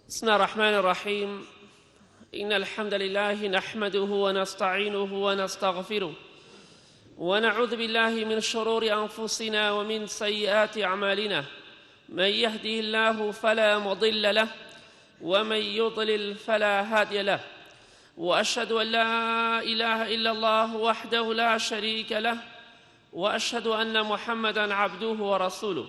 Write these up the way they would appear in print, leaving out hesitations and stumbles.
بسم الله الرحمن الرحيم. إن الحمد لله نحمده ونستعينه ونستغفره ونعوذ بالله من شرور أنفسنا ومن سيئات أعمالنا. من يهده الله فلا مضل له ومن يضلل فلا هادي له، وأشهد أن لا إله إلا الله وحده لا شريك له، وأشهد أن محمدًا عبده ورسوله.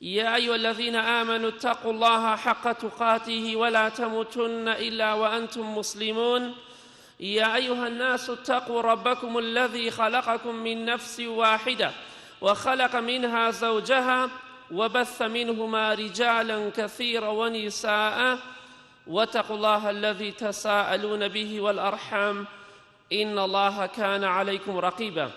يا أيها الذين آمنوا اتقوا الله حق تقاته ولا تموتن إلا وأنتم مسلمون. يا أيها الناس اتقوا ربكم الذي خلقكم من نفس واحدة وخلق منها زوجها وبث منهما رجالا كثيرا ونساء، واتقوا الله الذي تساءلون به والأرحام إن الله كان عليكم رقيبا.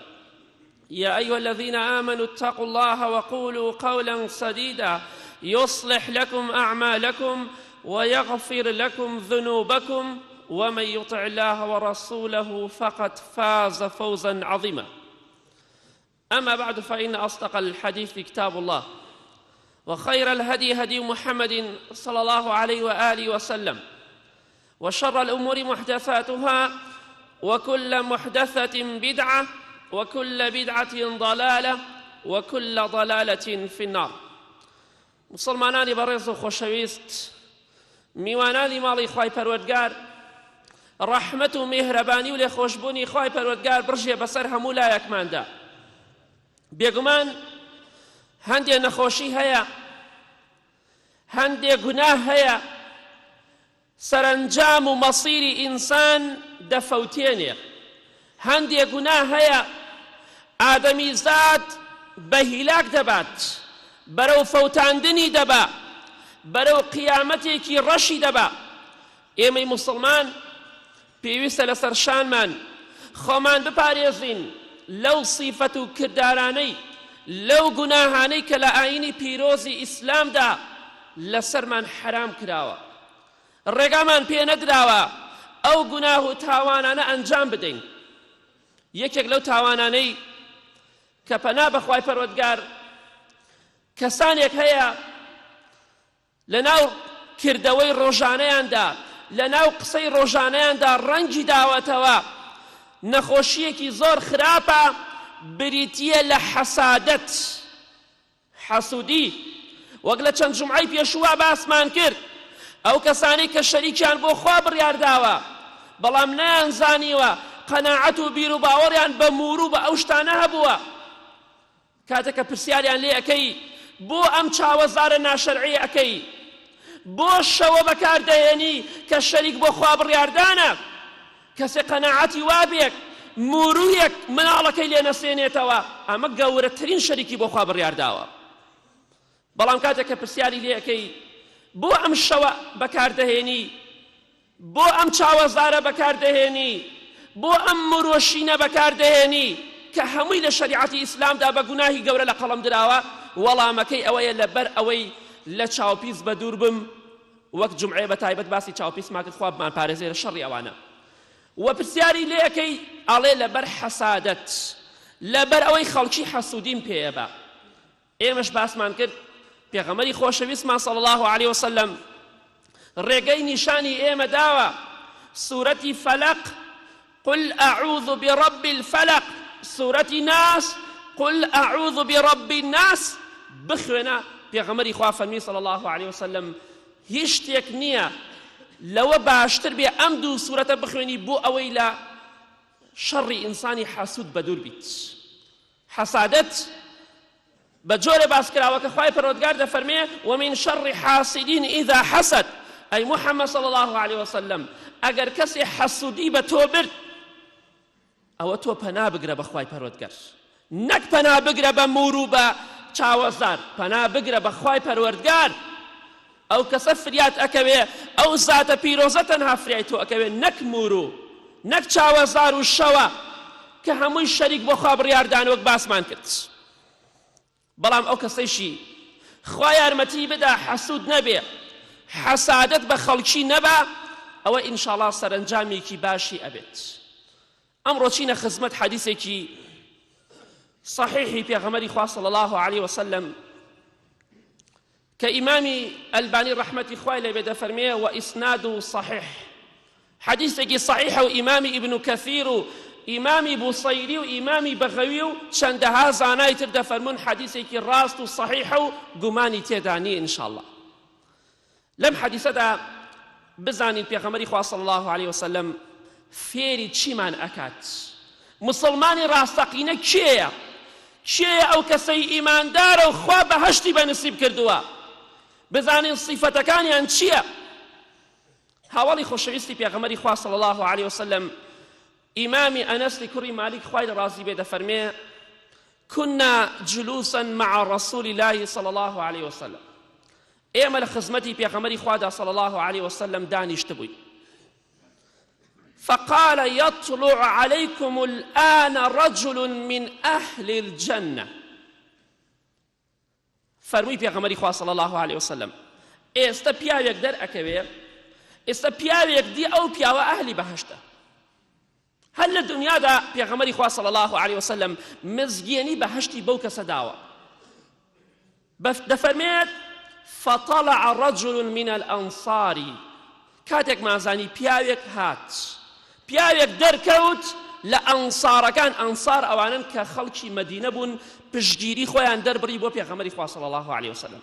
يا أيها الذين آمنوا اتقوا الله وقولوا قولا سديدا يصلح لكم أعمالكم ويغفر لكم ذنوبكم، ومن يطع الله ورسوله فقد فاز فوزا عظيما. أما بعد، فإن أصدق الحديث كتاب الله، وخير الهدي هدي محمد صلى الله عليه وآله وسلم، وشر الأمور محدثاتها، وكل محدثة بدعة، وكل بدعة ضلالة، وكل ضلالة في النار. مسلمانانی بەڕێز و خۆشەویست، میوانانی ماڵی خوای پەروەردگار، ڕەحمەت و میهرەبانی و لێخۆشبوونی خوای پەروەردگار بڕژێ بەسەر هەموو لایەکماندا. بێگومان هەندێک نەخۆشی هەیە، هەندێک گوناه هەیە، سەرنجام و مەسیری ئینسان دەفەوتێنێ. هەندێک گوناه هەیە ئادەمی زاد بە هیلاک دەبات، بەرەو فەوتاندنی دەبا، بەرەو قیامەتێکی ڕەشی دەبا. ئێمەی موسڵمان پێویستە لەسەر شانمان خۆمان بپارێزین لەو سیفەت و کردارانەی، لەو گوناهانەی کە لە ئاینی پیرۆزی ئیسلامدا لەسەرمان حرام کراوە، ڕێگامان پێ نەدراوە ئەو گوناه و تاوانانە ئەنجام بدەین. یەکێک لەو تاوانانەی کە پەنا بەخوای پەروەردگار کەسانێک هەیە لەناو کردەوەی ڕۆژانەیاندا، لەناو قسەی ڕۆژانەیاندا ڕەنگی داوەتەوە، نەخۆشیەکی زۆر خراپە، بریتیە لە حەسادەت، حەسوودی. وەک لە چەند جومعەی پێشووا باسمان کرد، ئەو کەسانەی کە شەریکیان بۆ خوا بڕیارداوە بەڵام نەیانزانیوە، قەناعەت و بیر و باوەڕیان بە موورو بە ئەو شتانە هەبووە. کاتێک کە پرسیاریان لێ ئەەکەی بۆ ئەم چاوەزارە ناشەرعی ئەەکەی، بۆ شەوە بەکاردەهێنی کە شەریک بۆ خوا بڕیاردانە، کەسێک قەناعەتی وابێک مورویەک مناڵەکەی لێ نەسێنێتەوە، ئەمە گەورەترین شەریکی بۆ خوا بڕیارداوە. بەڵام کاتێک کە پرسیاری لێ ئەەکەی بۆ ئەم شەوە بەکاردەهێنی، بۆ ئەم چاوەزارە بەکاردەهێنی، بۆ ئەم مرۆشینە بەکاردەهێنی کە هەمووی لە شەریعەتی ئیسلامدا بە گوناهی گەورە لە قەڵم دراوە، وەڵامەکەی ئەوەیە لەبەر ئەوەی لە چاوپیس بە دوور بم، وەک جومعێ بە تایبەت باسی چاوپیسمان کرد، خوا بمان پارێزێ لە شەڕی ئەوانە. و پرسیاری لێ ئەەکەی ئەڵێ لەبەر حەسادەت، لەبەر ئەوەی خەڵکی حەسوودیم پێیە بە. ئێمەش باسمان کرد پێغەمبەری خۆشەویستمان صلی الله علیه وسلم ڕێگەی نیشانی ئێمە داوە. سوورەتی فەلەق قل أعوذ برب الفلق، سورة ناس قل أعوذ برب الناس بخوێنە. پێغەمبەری خوا فەرمی صلی الله عليه وسلم هیچ شتێک نییە لەوە باشتر بێ ئەم دوو سوورەتە بخوێنی بۆ ئەوەی لە شەڕی ئینسانی حەسوود بەدوور بیت. حەسادەت بە جۆرە باسکراوە کە خوای پەروەردگار دەفەرمێ ومن شەڕ حاسدین ئیذا حەسەد. ئەی محەممەد صلی الله عليه وسلم، ئەگەر کەسێ حەسوودی بە تۆ برد، ئەوە تۆ پەنا بگرە بەخوای پەروەردگار، نەک پەنا بگرە بە موور و بە چاوەزار، پەنا بگرە بەخوای پەروەردگار. ئەو کەسە فریات ئەکەوێ، ئەو زاتە پیرۆزە تەنها فریای تۆ ئەکەوێ، نەک موور و نەک چاوەزار و شەوە کە هەمووی شەریک بۆ خوا بڕیاردان وەک باسمان کرد. بەڵام ئەو کەسەیشی خوا یارمەتی بدا حەسوود نەبێ، حەسادەت بە خەڵکی نەبا، ئەوە ئینشاءڵڵا سەرنجامێکی باشی ئەبێت. ئەمڕۆ چینە خزمەت حەدیثێکی صحیحی پێغەمبەری خوا صلی الله عليه وسلم كإمام الباني رحمة خوالي بدا فرميه وإسناد صحيح حديثك صحيح وإمام ابن كثير إمام بوصيري وإمام بغوي شندها زاناي تبدا فرمون حديثك راست صحيح وقماني تيداني إن شاء الله لم حديثة بزاني بيغمري خواه صلى الله عليه وسلم فيري تشيمان أكات مسلماني راستقينة كيه أو كسي إيمان دار وخوا بهشتي بنصيب كردوا بزانين صفة كان ينشيه هاوڵی خۆشەویستی پێغەمبەری خوا صلی الله عليه وسلم ئیمامی ئەنەس کوڕی مالیک خوای ڕازی بێ دەفەرمێ كنا جلوسا مع رسول الله صلى الله عليه وسلم ئێمە لە خزمەتی پێغەمبەری خوادا صلى الله عليه وسلم دانیشت بووین فقال يطلع عليكم الآن رجل من أهل الجنة فەرمووی پێغەمبەری خوا صلى الله عليه وسلم ئێستا پیاوێک دەرئەکەوێ ئێستا پیاوێک دی ئەو پیاوە ئەهلی بەهەشتە هەر لە دنیادا پێغەمبەری خوا صلی الله عليه وسلم مزگێنی بەهەشتی بەو کەسە داوە دەفەرمێت فطلع رجل من الأنصار کاتێک مازانی پیاوێک هات پیاوێک دەرکەوت لە ئەنسارەکان ئەنسار ئەوانن کە خەڵکی مەدینە بوون پشتگیری خۆیان دەربڕی بۆ پێغەمبەری خوا صلی الله عليه وسلم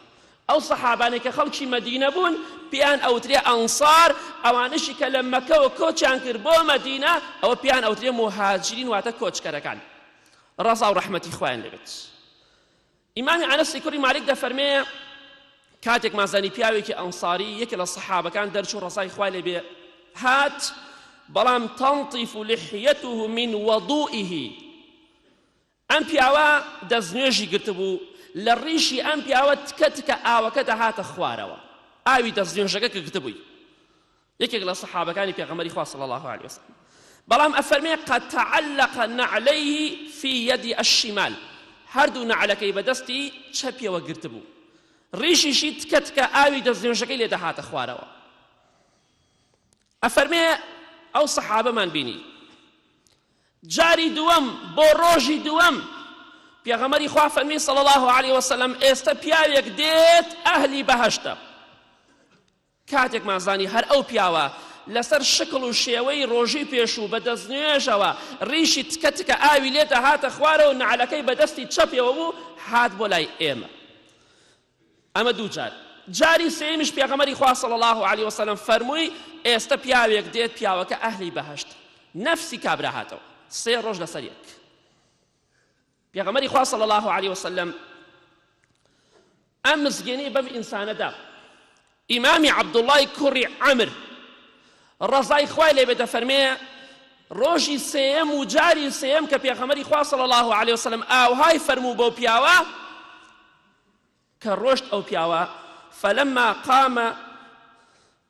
ئەو سەحابانەی کە خەڵکی مەدینە بوون پیان ئەوترێ ئەنسار ئەوانشی کە لە مەکەوە کۆچیان کرد بۆ مەدینە ئەوە پیان ئەوترێ مهاجرین واتە کۆچکەرەکان ڕەزا و ڕەحمەتی خۆیان لەبێت ئیمامی ئەنەسی کوڕی مالیک دەفەرمێ کاتێک مازانی پیاوێکی ئەنساری یەکێ لە سەحابەکان دەرچوو ڕەزای خوای لێ بێ هات بەڵام تەنطیف لحیەته من وەضوئه ئەم پیاوە دەستنوێژی گرتبوو لە ڕیشی ئەم پیاوە تکە تکە ئاوەکە دەهاتە خوارەوە ئاوی دەستنوێژەکە کە گرتبووی یەکێک لە سەحابەکانی پێغەمبەری خوا صلی الله عليه وسلم بەڵام ئەفەرمێ قد تعلق نعليه في يد الشمال هەردوو نعلەکەی بەدەستی چەپیەوە گرتبوو ڕیشیشی تکە تکە ئاوی دەستنوێژەکەی لێ دەهاتە خوارەوە ئەفەرمێ ئەو سەحابەمان بینی جاری دووەم بۆ ڕۆژی دووەم پێغەمبەری خوا فەرمی صلی الله عليه وسلم ئێستا پیاوێک دێت ئەهلی بەهەشتە کاتێک مازانی هەر ئەو پیاوە لەسەر شکڵ و شێوەی ڕۆژی پێشوو بە دەستنوێژەوە ڕیشی تکە تکە ئاوی لێ دەهاتە خوارەوە و نعلەکەی بەدەستی چەپێوە بوو هات بۆ لای ئێمە ئەمە دوو جار جاری سێمیش پێغەمبەری خوا صلی الله عليه وسلم فەرمووی ئێستا پیاوێک دێت پیاوەکە ئەهلی بەهەشتە نەفسی کابرا هاتەوە سێ ڕۆژ لەسەر یەک پێغەمبەری خوا صلی الله عليه وسلم ئەم مزگێنەی بەم ئینسانەدا ئیمامی عەبدوڵڵای کوڕی عەمر ڕەزای خوای لێ بێ دەفەرمێ ڕۆژی سێیەم و جاری سێیەم کە پێغەمبەری خوا صلی الله عليه وسلم ئاوهای فەرموو بۆ پیاوە کە ڕۆشت ئەو پیاوە فلما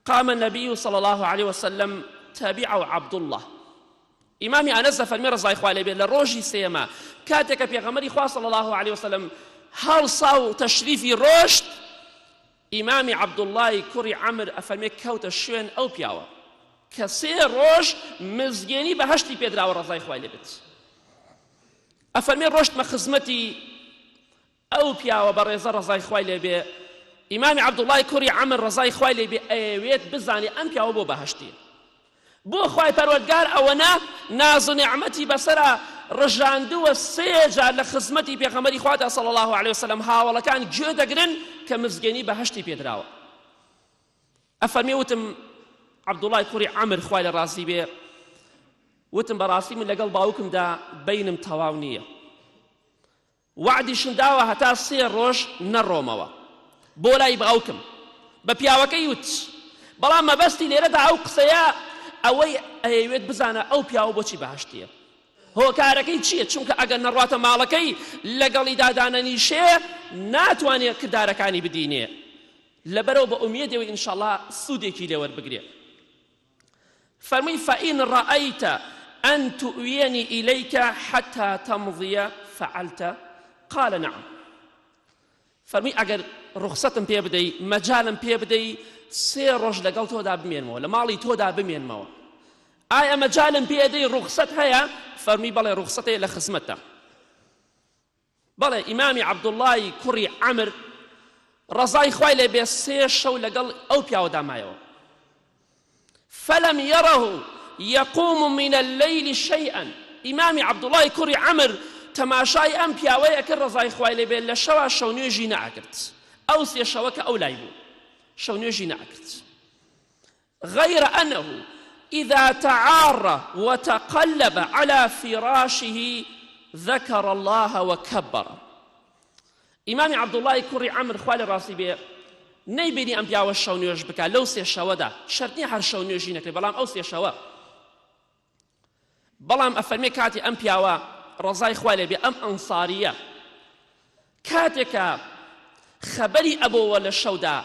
قام النبي صلى الله عليه وسلم تابعه عبد الله ئیمامی ئەنەس دەفەرمێ ڕەزای خوای لێ بێ لە ڕۆژی سێیەمە کاتێک کە پێغەمبەری خوا صلی الله عليه وسلم هەڵسا و تەشریفی ڕۆشت ئیمامی عەبدوڵڵای کوڕی عەمر ئەفەرمێ کەوتە شوێن ئەو پیاوە کە سێ ڕۆژ مزگێنی بەهەشتی پێدراوە ڕەزای خوای لێ بێت ئەفەرمێ ڕۆشتمە خزمەتی ئەو پیاوە بەڕێزە ڕەزای خوای لێ بێ ئیمامی عەبدوڵڵای کوڕی عەمر ڕەزای خوای لێ بێ ئەیەوێت بزانێ ئەم پیاوە بۆ بەهەشتیە بۆ خوای پەروەردگار ئەوەنە ناز و نعمەتی بەسەرە ڕژاندووە سێ جار لە خزمەتی پێغەمبەری خوادا صلی الله عليه وسلم هاوڵەکان گوێ دەگرن کە مزگەنی بەهەشتی پێدراوە ئەفەرمێ وتم عەبدوڵڵای کوڕی عەمر خوای لە ڕازی بێ وتم بەڕاستی من لەگەڵ باوکمدا بەینم تەواو نییە وعدیشم داوە هەتا سێ ڕۆژ نەڕۆمەوە بۆ لای باوکم بە پیاوەکەی وت بەڵام مەبەستی لێرەدا ئەو قسەیە ئەوەی ئەیەوێت بزانە ئەو پیاوە بۆچی بەهەشتیە هۆکارەکەی چییە چونکە ئەگەر نەڕواتە ماڵەکەی لەگەڵی دادانەنیشێ ناتوانێت کردارەکانی بدینێ لەبەرەوە بە ئومێدەوەی ئینشاءڵڵا سوودێکی لێ وەربگرێ فەرمووی فەئین ڕەئەیتە ئەن تؤویەنی ئیلەیکە حەتا تەمضیە فەعەلتە قالە نەعەم فەرمووی ئەگەر ڕوخسەتم پێ بدەی مەجالم پێ بدەی سێ ڕۆژ لەگەڵ تۆدا بمێنمەوە لە ماڵی تۆدا بمێنمەوە ئایا مەجالم پێ دەی ڕوخسەت هەیە فەرمی بەڵێ ڕوخسەتەیە لە خزمەتە بەڵێ ئیمامی عەبدوڵڵای کوڕی عەمر ڕەزای خوای لێ بێ 3 شەو لەگەڵ ئەو پیاوەدا مایەوە. فلم يره يقوم من الليل شيئا. ئیمامی عەبدوڵای کوڕی عەمر تەماشای ئەم پیاوەیە کرد ڕەزای خوای لێ بێ لە شەوا شەو نوێژی نەئەکرد. ئەو 3 شەوە کە ئەو لای بوو شەو نوێژی نەئەکرد. غير أنه إذا تعار وتقلب على فراشه ذكر الله وكبر. ئیمامی عەبدوڵای کوڕی عەمر خوا لێ ڕاستی بێ نەیبینی ئەم پیاوە شەو نوێژ بکات لەو 3 شەوەدا، شەرت نییە هەر شەو نوێژی نەکرێت، بەڵام ئەو 3 شەوە. بەڵام ئەفەرمێ کاتی ئەم پیاوە ڕەزای خوا لێ بێ ئەم ئەنساریە کاتێکە خەبەری ئەبەوە لە شەودا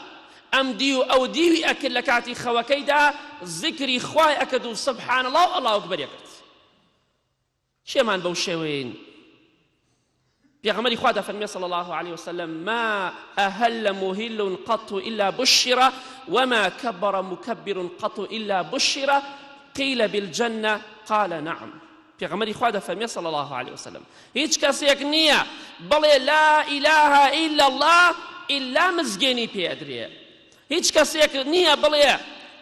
ئەم دی و ئەو دیوی ئەکرد لە کاتی خەوەکەیدا ذکری خوای ئەکرد و سبحان الله و ئەڵڵاهو ئەکبەر ئەکرد. چێمان بەو شێوەیەین؟ پێغەمبەری خوا دەفەرمێ صلی الله عليه وسلم ما أهل مهل قط إلا بشر وما كبر مكبر قط إلا بشر قيل بالجنة قال نعم. پێغەمبەری خوا دەفەرمێ صلی الله عليه وسلم هیچ کەسێک نییە بڵێ لا إله إلا الله إلا مزگێنی پێدرێ، هیچ کەسێک نییە بڵێ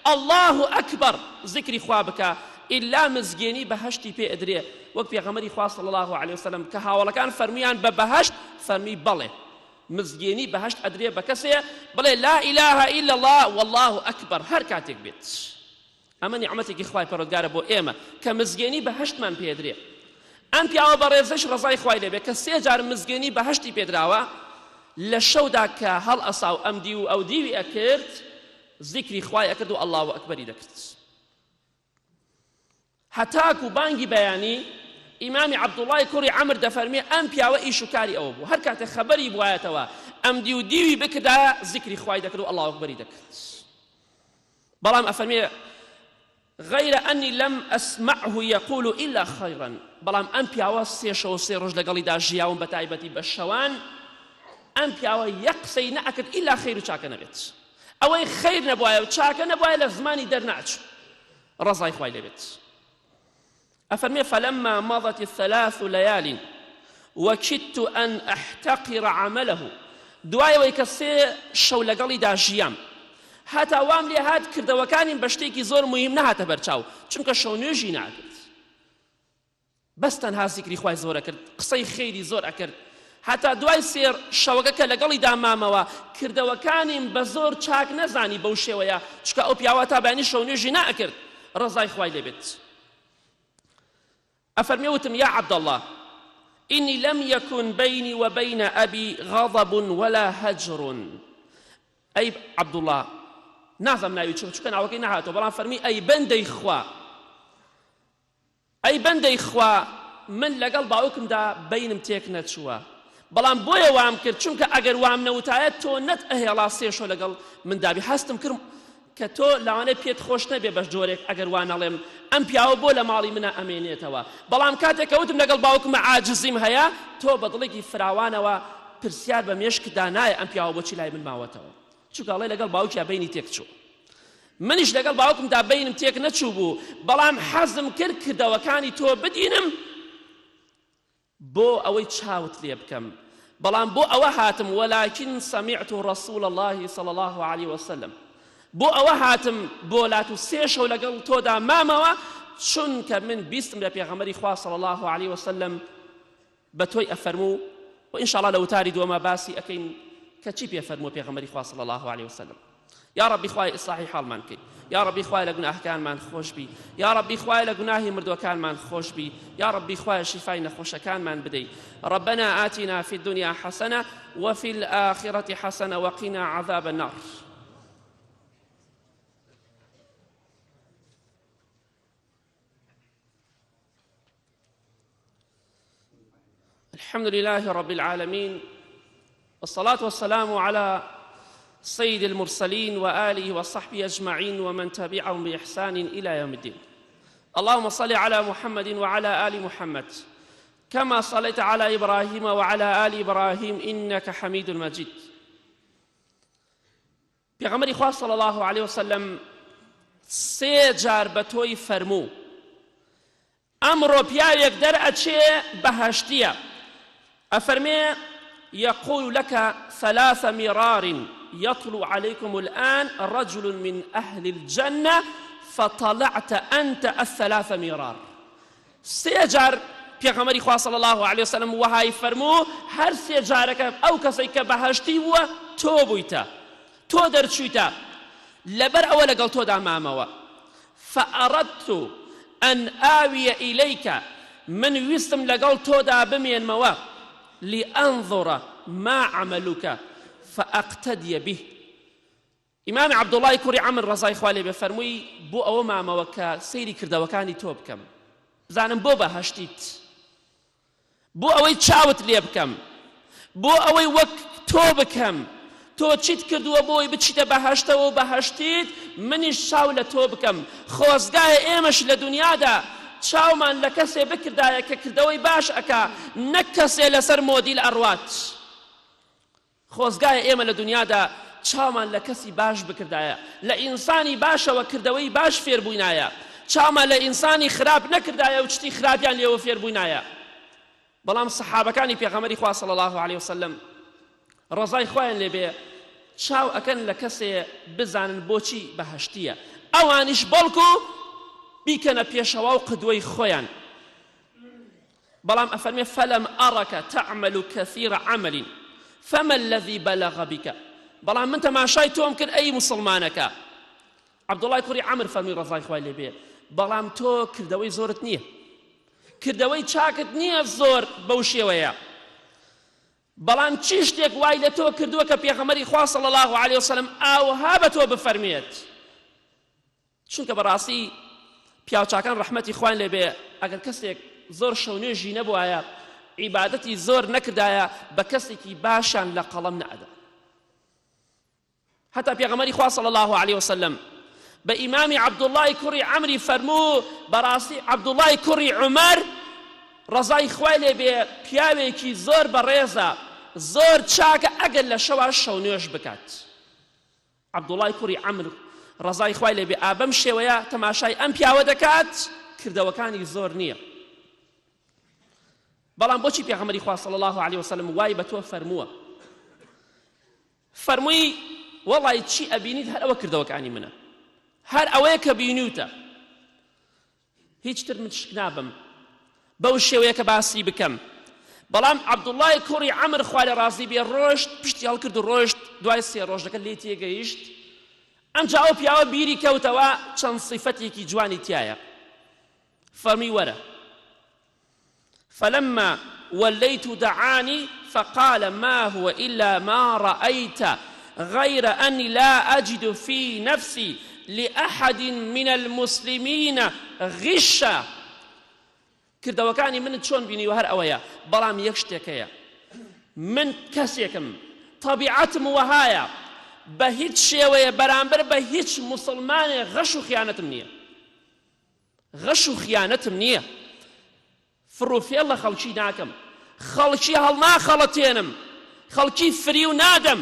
الله ئەکبەر ذکری خوا بکە إلا مزگێنی بەهەشتی پێ ئەدرێ. وەک پێغەمبەری خوا صلی الله عليه وسلم کە هاوڵەکان فەرمیان بە بەهەشت فەرمی بەڵێ مزگێنی بەهەشت ئەدرێ بە کەسێ بڵێ لا إله إلا الله والله ئەکبەر هەر کاتێک بێت. ئەمە نیعمەتێکی خوای پەروەردگارە بۆ ئێمە کە مزگێنی بەهەشتمان پێ ئەدرێ. ئەم پیاوە بەڕێزەش ڕەزای خوای لێ بێ کە 3 جار مزگێنی بەهەشتی پێدراوە لە شەودا کە هەڵ ئەساو ئەم دی و ئەو دیوی ئەکرد ذکری خوای ئەکرد و ئەڵڵاهو ئەکبەری دەکرد. هەتاکو بانگی بەیانی ئیمامی عەبدوڵای کوڕی عەمر دەفەرمێ ئەم پیاوە ئیش و کاری ئەوە بوو هەر کاتێک خەبەری بوایەتەوە ئەم دی و دیوی بکردا ذکری خوای دەکرد و ئەڵڵاهو ئەکبەری دەکرد. بەڵام ئەفەرمێ غير أني لم أسمعه يقول إلا خيرا. بەڵام ئەم پیاوە 3 شەو و 3 ڕۆژ لەگەڵیدا ژیاون بە تایبەتی بە شەوان ئەم پیاوە یەک قسەی نەئەکرد ئیلا خەیر و چاکە نەبێت. ئەوەی خەیر نەبوایە و چاکە نەبوایە لە زمانی دەرناچوو ڕەزای خوای لێ بێت. أفرمي فلما مضت 3 ليال وكدت أن أحتقر عمله. دوای ئەوەی کە 3 شەو لەگەڵیدا ژیام هەتا وام لێ هات کردەوەکانیم بە شتێکی زۆر مهم نەهاتە بەرچاو چونکە شەو نوێژی ناکرد، بەس تەنها ذیکری خوای زۆر ئەکرد، قسەی خەیری زۆر ئەکرد. هەتا دوای 3 شەوەکە کە لەگەڵیدا مامەوە کردەوەکانیم بە زۆر چاک نەزانی بەو شێوەیە چونکە ئەو پیاوە تا بەیانی شەو نوێژی ناکرد ڕەزای خوای لێ بێت. أفرمي وتم يا عبد الله إني لم يكن بيني وبين أبي غضب ولا هجر. أي عبد الله نازم ناوي شو كان عوكي نهاتو بلان فرمي أي بندي خوا أي بندي خوا من لقل باوكم دا بينم تيكنت شوا بلان بويا وام كرت چونك أجر وام نوتايت تو نت أهلا سيشو لقل من دابي حستم كرم كتو لعنة بيت خوش نبي باش جورك أجر وانا لم أم بياو بولا مالي منا أمينيتوا بلام كاتك وتم لقل باوكم عاجزيم هيا تو بدلقي فراوانا و برسيار بميشك داناي أم بياو بوشي لاي من ماوتوا شو قال لي لقل باوكي بيني تيكتشو منيش لقل باوكم دا بينم تيك نتشوبو بلام حزم كركدا وكاني تو بدينم بو أوي تشاوت لي بكم بلام بو أوهاتم ولكن سمعت رسول الله صلى الله عليه وسلم بو أوهاتم بو لا تسيشو لقل تو دا ماموا شنك من بيستم لبيغمري خواه صلى الله عليه وسلم بتوي أفرمو وإن شاء الله لو تارد وما باسي أكين كتشي بيفرمو بيغمري خواه صلى الله عليه وسلم. يا ربي خواي إصلاحي حال مانكي، يا ربي خواي لقناه كان مان خوش بي، يا ربي خواي لقناه مردو كان مان خوش بي، يا ربي خواي شفاي نخوش كان مان بدي. ربنا آتنا في الدنيا حسنة وفي الآخرة حسنة وقنا عذاب النار. الحمد لله رب العالمين والصلاة والسلام على سيد المرسلين وآله وصحبه أجمعين ومن تبعهم بإحسان إلى يوم الدين. اللهم صل على محمد وعلى آل محمد كما صليت على إبراهيم وعلى آل إبراهيم إنك حميد مجيد. پیغمبر خواه صلى الله عليه وسلم 3 جار بتوي فرمو امرو پیاوێک دەرئەچێ بەهەشتیە ئەفەرمێ يقول لك 3 مرار يطلع عليكم الآن رجل من أهل الجنة فطلعت أنت 3 مرار. 3 جار پێغەمبەری خوا صلی الله عليه وسلم وهای فەرموو هەر 3 جارەکە ئەو کەسەی کە بەهەشتی بووە تۆ بوویتە، تۆ دەرچوویتە، لەبەر ئەوە لەگەڵ تۆدا مامەوە. فأردت أن آوي إليك من ویستم لەگەڵ تۆدا بمێنمەوە لأنظر ما عملك فأقتدي به. ئیمام عەبدوڵڵای کوڕی عەمر ڕەزای خوا لێ بێ فەرمووی بۆ ئەوە مامەوە کە سەیری کردەوەکانی تۆ بکەم، بزانم بۆ بەهەشتیت، بۆ ئەوەی چاوت لێ بکەم، بۆ ئەوەی وەک تۆ بکەم، تۆ چیت کردووە بۆی بچیتە بەهەشتەوە و بەهەشتیت، منیش چاو لە تۆ بکەم. خۆزگایە ئێمەش لە دنیادا چاومان لە کەسێ بکردایە کە کردەوەی باش ئەکا، نەک کەسێ لەسەر مۆدیل ئەڕوات. خۆزگایە ئێمە لە دنیادا چاومان لە کەسی باش بکردایە، لە ئینسانی باشەوە کردەوەی باش فێربووینایە، چاومان لە ئینسانی خراپ نەکردایە و چتی خراپیان لێوە فێربووینایە. بەڵام سەحابەکانی پێغەمبەری خوا صلی الله عليه وسلم ڕەزای خوایان لێ بێ چاو ئەکەن لە کەسێ بزانن بۆچی بەهەشتیە، ئەوانیش بەڵکو بیکەنە پێشەوە و قدوەی خۆیان. بەڵام ئەفەرمێ فەلەم ئەڕەکە تەعمەل کەثیرە عەمەل فەمە الذی بەلەغە بیکە. بەڵام من تەماشای تۆم کرد ئەی موسڵمانەکە. عەبدوڵڵای کوڕی عەمر فەرمووی ڕەزای خوای لێ بێ بەڵام تۆ کردەوەی زۆرت نییە، کردەوەی چاکت نییە زۆر بەو شێوەیە، بەڵام چی شتێک وای لە تۆ کردووە کە پێغەمبەری خوا صلی الله عليه وسلم ئاوها بە تۆ بفەرمێت. چونکە بەڕاستی پیاوچاکان ڕەحمەتی خوایان لێ بێ ئەگەر کەسێک زۆر شەونێژی نەبوایە، عیبادەتی زۆر نەکردایە، بە کەسێکی باشان لە قەڵەم نەئەدا. حتى پێغەمبەری خوا صلی الله عليه وسلم بە ئیمامی عەبدوڵڵای کوڕی عەمری فەرموو بەڕاستی عەبدوڵڵای کوڕی عومەر ڕەزای خوای لێ بێ پیاوێکی زۆر بەڕێزە، زۆر چاکە ئەگەر لە شەوا شەونێژ بکات. عەبدوڵڵای کوڕی عەمر ڕەزای خوای لێ بێ ئابەم شێوەیە تەماشای ئەم پیاوە دەکات، کردەوەکانی زۆر نییە. بەڵام بۆچی پێغەمبەری خوا صلی الله عليه وسلم وای بە تۆ فەرمووە؟ فەرمووی وەڵی چی ئەبینیت هەر ئەوە کردەوەکانی منە، هەر ئەوەیە کە بینیوتە، هیچ تر من شک نابم بەو شێوەیە کە باسی بکەم. بەڵام عەبدوڵڵای کوڕی عەمر خوا لێ ڕازی بێ ڕۆشت پشتی هەڵکرد و ڕۆشت، دوای 3 ڕۆژەکە لێ تێگەیشت. ئەمجا ئەو پیاوە بیری کەوتەوە چەند صیفەتێکی جوانی تایە. فەرمی وەرە. فلما وليت دعاني فقال ما هو إلا ما رأيت غير أني لا أجد في نفسي لأحد من المسلمين غشا. کردەوەکانی منت چۆن بینی و هەر ئەوەیە، بەڵام یەک شتێکەیە، من کەسێکم طەبیعەتم وەهایە بە هیچ شێوەیە بەرامبەر بە هیچ موسڵمانێ غەش و خیانەتم نییە، غەش و خیانەتم نییە، فڕوفێڵ لە خەڵکی ناکەم، خەڵکی هەڵناخەڵەتێنم، خەڵکی فری و نادەم،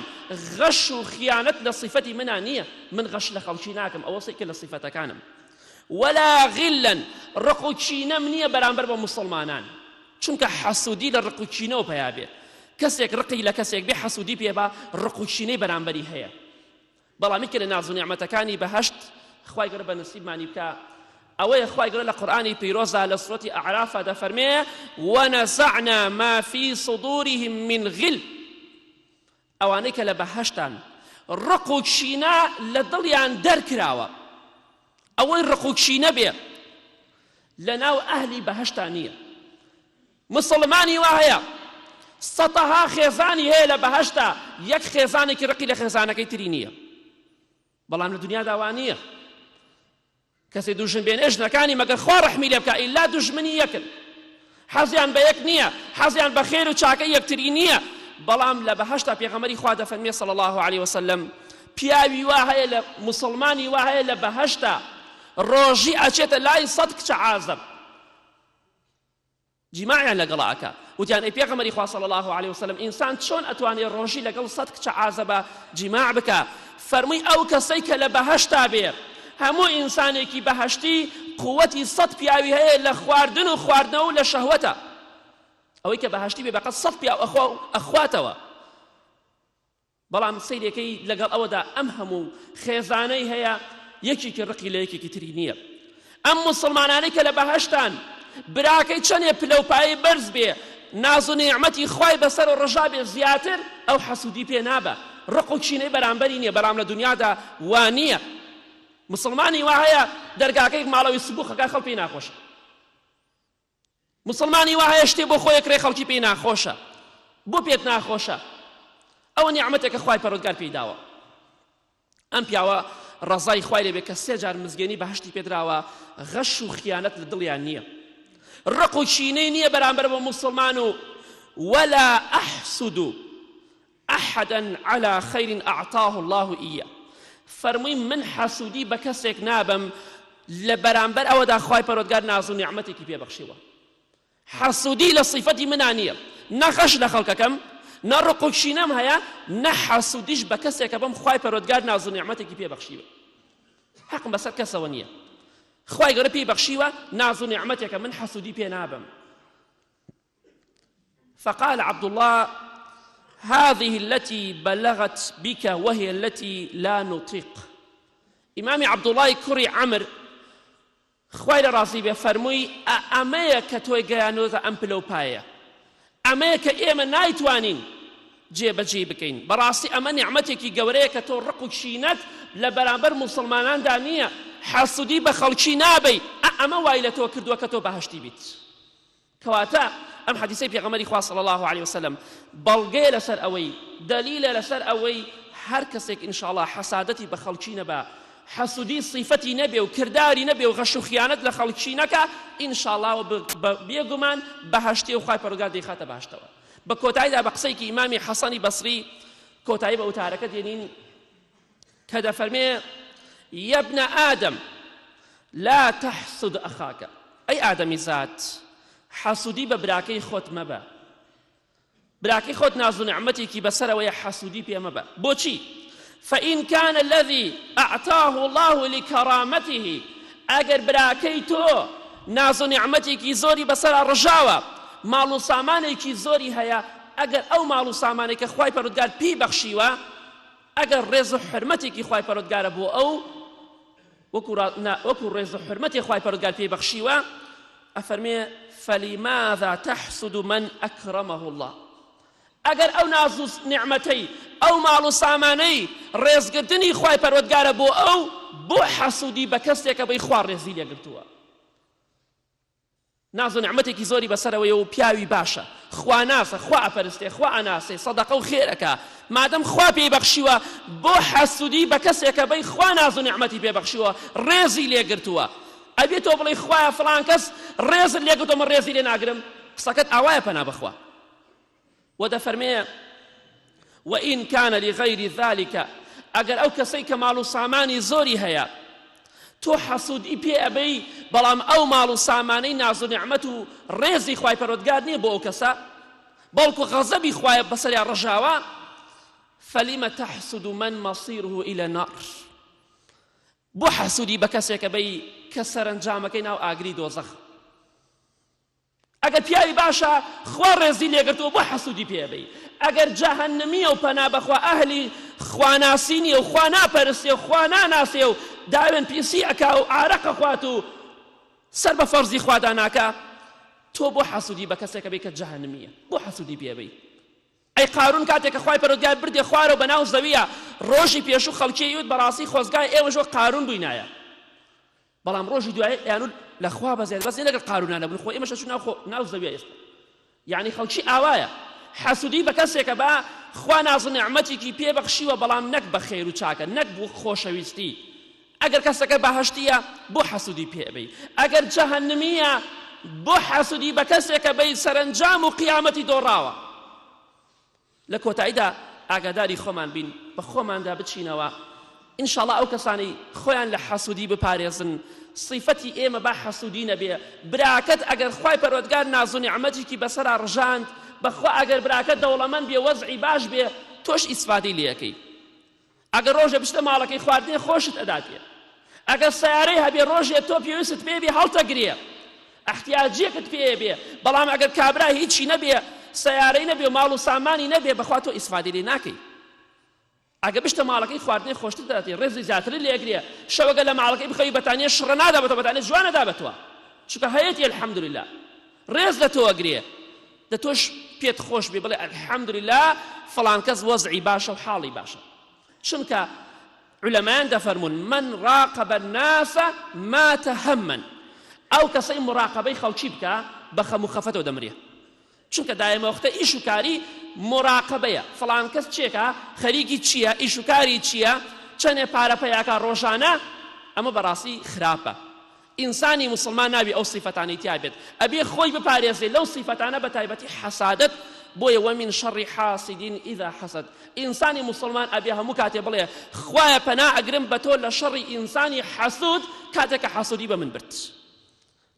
غەش و خیانەت لە صیفەتی منە نییە، من غەش لە خەڵکی ناکەم، ئەوە سێکە لە صیفەتەکانم. ولا غلا ڕق و چینەم نییە بەرامبەر بە موسڵمانان، چونکە حەسوودی لە ڕق و چینەوە پەیا بێ، کەسێک ڕقی لە کەسێک بێ حەسوودی پێ بە ڕق و چینەی بەرامبەری هەیە. بەڵام کە لە ناز و نیعمەتەکانی بەهەشت خوای گەورە بە نسیبمانی بکە ئەوەیە خوای گەورە لە قورئانی پیرۆزە لە سوڕەتی ئەعرافە دەفەرمێ وەنەزەعنا ما فی صدورهم من غل. ئەوانەی کە لە بەهەشتان ڕق و چینە لە دڵیان دەرکراوە، ئەوەی ڕق و چینە بێ لە ناو ئەهلی بەهەشتان نییە. مسڵمانی وا هەیە سەتەها خێزانی هەیە لە بەهەشتا، یەک خێزانێکی ڕقی لە خێزانەکەی تری نییە. بەڵام لە دنیادا وا نییە کەسێ دوژمن بێن ئێژنەکانی مەگەر خوا ڕەحمی لێ بکە ئیلا دوژمنی یەکن، حەزیان بە یەک نییە، حەزیان بە خێر و چاکە یەکتری نییە. بەڵام لە بەهەشتا پێغەمبەری خوا دەفەرمێ صلی الله عليه وسلم پیاوی وا هەیە لە موسڵمانی وا هەیە لە بەهەشتا ڕۆژی ئەچێتە لای 100 کچە عازب، جیماعیان لەگەڵا ئەکا. وتیان ئەی پێغەمبەری خوا صلی الله عليه وسلم ئینسان چۆن ئەتوانێت ڕۆژی لەگەڵ 100 کچە عازبە جیماع بکە؟ فەرمووی ئەو کەسەی کە لە بەهەشتا بێ، هەموو ئینسانێکی بەهەشتی قووەتی 100 پیاوی هەیە لە خواردن و خواردنەوە و لە شەهوەتە. ئەوەی کە بەهەشتی بێ بەقەد 100 پیاو ئەخواتەوە. بەڵام سەیرێکەی لەگەڵ ئەوەدا ئەم هەموو خێزانەی هەیە یەکێکی ڕقی لە یەکێکی تری نییە. ئەم موسڵمانانەی کە لە بەهەشتان براکەی چەندێ پلەپایی بەرز بێ ناز و نیعمەتی خوای بەسەر و ڕەژا بێ زیاتر ئەو حەسوودی پێ نابە. ڕق و کینەی بەرامبەری نییە، بەرام لە دنیادا وا نییە. مسلمانی وا هەیە دەرگاکەی ماڵەوەی سبووخەکە خەڵک پێی ناخۆشە، مسلمانی وا هەیە شتێ بۆ خۆی کرێ خەڵکی پێی ناخۆشە، بۆ پێت ناخۆشە. ئەوە نیعمەتێکە خوای پەروەردگار پێی داوە. ئەم پیاوە ڕەزای خوای لێبێ کە 3 جار مزگەنی بەهەشتی پێدراوە، غەش و خیانەت لە دڵیان نییە، ڕق و کینەی نییە بەرامبەر بە مسلمان و ولا أحسد أحدا على خير أعطاه الله إياه. فەرمووی من حەسوودی بە کەسێک نابم لە بەرامبەر ئەوەدا خوای پەروەردگار ناز و نیعمەتێکی پێبەخشیوە. حەسوودی لە صیفەتی منە نییە، نە غەش لە خەڵکەکەم، نە ڕق و کینەم هەیە، نە حەسوودیش بە کەسێکە بەم خوای پەروەردگار ناز و نیعمەتێکی پێبەخشیوە. حەقم بەسەر کەسەوە نییە، خوای گەورە پێی بەخشیوە ناز و نیعمەتێکە، من حەسوودی پێ نابم. فقال عبد الله هذه التي بلغت بك وهي التي لا نطيق. إمام عبد الله كري عمر خوای راضی بێ فەرمووی ئەمەیە کە تۆی گەیانۆتە ئەم پلەپایە، ئەمەیە کە ئێمە نایتوانین جێبەجێ بکەین. بەڕاستی ئەمە نیعمەتێکی گەورەیە کە تۆ ڕق و کینەت لە بەرامبەر موسڵماناندا نییە، حەسوودی بە خەڵکی نابەی، ئەمە وای لە تۆ کردووە کە تۆ بەهەشتی بیت. کەواتە ئەم حەدیسەی پێغەمبەری خوا صلی الله عليه وسلم بەڵگەیە لەسەر ئەوەی، دەلیلە لەسەر ئەوەی هەر کەسێک ئینشاءالله حەسادەتی بە خەڵکی نەبا، حەسوودی صیفەتی نەبێ و کرداری نەبێ و غەش و خیانەت لە خەڵکی نەکا، ئینشاءالله بێگومان بەهەشتێ و خوای پەروەردگار دەیخاتە بەهەشتەوە. بە کۆتاییدا بە قسەیکی ئیمامی حەسەنی بەسری کۆتایی بە وتارەکە دێنین کە دەفەرمێ يا ابن آدم لا تحسد أخاك. أي آدمی زات حەسوودی بە براکەی خۆت مەبە، براکەی خۆت ناز و نیعمەتێکی بەسەرەوەیە حەسوودی پێ مەبە. بۆچی؟ فإن كان الذي أعطاه الله لكرامته، أجر براكي تو ناز نعمتك زوري بسر الرجاوة مالو سامانك زوري هيا، أجر أو مالو سامانك خواي پەروەردگار بي بخشيوا، أجر رزق حرمتك خواي پەروەردگار بو أو وكو رزق حرمتك خواي پەروەردگار بي بخشيوا، أفرمي فلماذا تحسد من أكرمه الله؟ ئەگەر ئەو ناز و نیعمەتەی ئەو ماڵ و سامانەی ڕێزگرتنی خوای پەروەردگارە بۆ ئەو، بۆ حەسوودی بە کەسێکە بەی خوا ڕێزی لێگرتووە. ناز و نیعمەتێکی زۆری بەسەرەوەیە و پیاوی باشە، خوا ناسە، خوا ئەپەرستێ، خوا ئەناسێ، سەدەقە و خێرەکە، مادەم خوا پێی بەخشیوە، بۆ حەسوودی بە کەسێکە بەی خوا ناز و نیعمەتی پێ بەخشیوە ڕێزی لێگرتووە. ئەبێ تۆ بڵێ خوایە فڵان کەس ڕێزت لێگرتووە من ڕێزی لێ ناگرم، قسەکەت ئاوایە پەنا بەخوا. ودفرمي وإن كان لغير ذلك، أجر أو كسي كمالو ساماني زوري هيا تو حسود إبي أبي بلام أو مالو ساماني نازو نعمته ريزي خواي پەروەردگار نية بو كسا بلكو غضبي خواي بسري الرجاوة، فلما تحسد من مصيره إلى النار. بو حسودي بكسيك بي كسرن جامكين أو أجري دوزخ. ئەگەر پیاوی باشە خوا ڕێزی لێگرتووە بۆ حەسوودی پێبەی، ئەگەر جەهەنەمیە و پەنا بەخوا ئەهلی خواناسی نیە و خوا ناپەرستێ و خوا ناناسێ و داوێن پیسی ئەکا و ئارەقە خوات و سەر بە فەرزی خوادا ناکا، تۆ بۆ حەسوودی بە کەسێکە بێ کە جەهەنەمیە بۆ حەسوودی پێبەی. ئەی قارون کاتێک کە خوای پەروەردگار بردێ خوارەوە بەناو زەویە، ڕۆژی پێشوو خەڵکی یوت بەڕاستی خۆزگای ئێوەش وەک قارون بووینایە، بەڵام ڕۆژی دوای ئەیانوت لەخوا بەزێت بەس لەگەڵ قارونانە بوون، خۆ ئێمەش چوو ناو زەویە ئێستا. یعنی خەڵکی ئاوایە حەسوودی بە کەسێکە بە خوا ناز و نیعمەتێکی پێ بەخشیوە، بەڵام نەک بە خێر و چاکە، نەک بۆ خۆشەویستی. ئەگەر کەسەکە بەهەشتیە بۆ حەسوودی پێبەی، ئەگەر جەهەنەمیە بۆ حەسوودی بە کەسێکە بەی سەرنجام و قیامەتی دۆڕاوە. لە کۆتاییدا ئاگاداری خۆمان بین، بە خۆماندا بچینەوە ئینشاءڵڵا ئەو کەسانی خۆیان لە حەسوودی بپارێزن. صیفەتی ئێمە با حەسوودی نەبێ. براکەت ئەگەر خوای پەروەردگار ناز و نیعمەتێکی بەسەرا ڕژاند، بەخوا ئەگەر براکەت دەوڵەمەند بێ وەزعی باش بێ، تۆش ئیسفادەی لێەکەی. ئەگەر ڕۆژێ بشتە ماڵەکەی خواردنێ خۆشت ئەداتێ، ئەگەر سیارەی هەبێ ڕۆژێ تۆ پێویست پێبێ هەڵتەگرێ، احتیاجێکت پێ بێ، بەڵام ئەگەر کابرا هیچی نەبێ، سیارەی نەبێ و ماڵ و سامانی نەبێ، بەخوا تۆ ئیسفادەی لێ ناکەی. ئەگە بشتە ماڵەکەی خواردنی خۆشتر دەداتێ ڕێزی زیاتر لێگرێ شەوەگە لە ماڵەکەی بخەوی بەتانیە شڕە نادابێتەوە بەتانیە جوان نەدابێتەوە چونکە هەیەتی الحەمدولله ڕێز لە تۆ ئەگرێ دە تۆش پێت خۆش بێ بڵێ الحەمدولله فڵان کەس وەزعی باشە و حاڵی باشە چونکە علەمایان دەفەرمون من راقب الناس مات هەمًا ئەو کەسەی مراقبەی خەڵکی بکە بە خەم و خەفەتەوە دەمرێ چونکە دایمە وەختە ئیش و کاری مراقبەیە فڵان کەس چێکە خەریکی چییە ئیش و کاری چییە چەندێ پارە پەیاکە ڕۆژانە ئەمە بەڕاستی خراپە ئینسانی مسلمان نابی ئەو سیفەتانەی تیا بێت ئەبێ خۆی بپارێزێ لەو سیفەتانە بە تایبەتی حەسادەت بۆیە ومن شەڕ حاسدین ئیذا حەسەد ئینسانی مسلمان ئەبێ هەموو کاتێ بڵێ خوایە پەنا ئەگرم بە تۆ لە شەڕی ئینسانی حەسوود کاتێکە حەسوودی بە من برد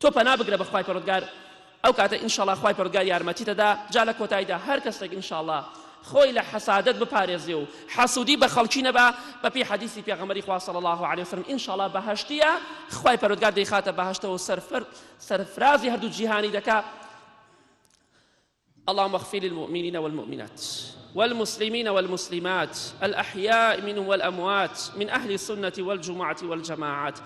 تۆ پەنا بگرە بە خوای پەروەردگار ئەو کاتە ئینشاءڵڵا خوای پەروەردگار یارمەتی دەدا جا لە کۆتاییدا هەر کەسێک ئینشاءڵڵا خۆی لە حەسادەت بپارێزێ و حەسوودی بە خەڵکی نەبا بەپێی حەدیثی پێغەمبەری خوا صلی الله علیه وسلم ئینشاءڵڵا بەهەشتیە خوای پەروەردگار دەیخاتە بەهەشتەوە سەرفرازی هەردوو جیهانی دەکا اللهم اغفر للمؤمنين والمؤمنات والمسلمين والمسلمات الأحياء منهم والأموات من أهل السنة والجماعة والجماعات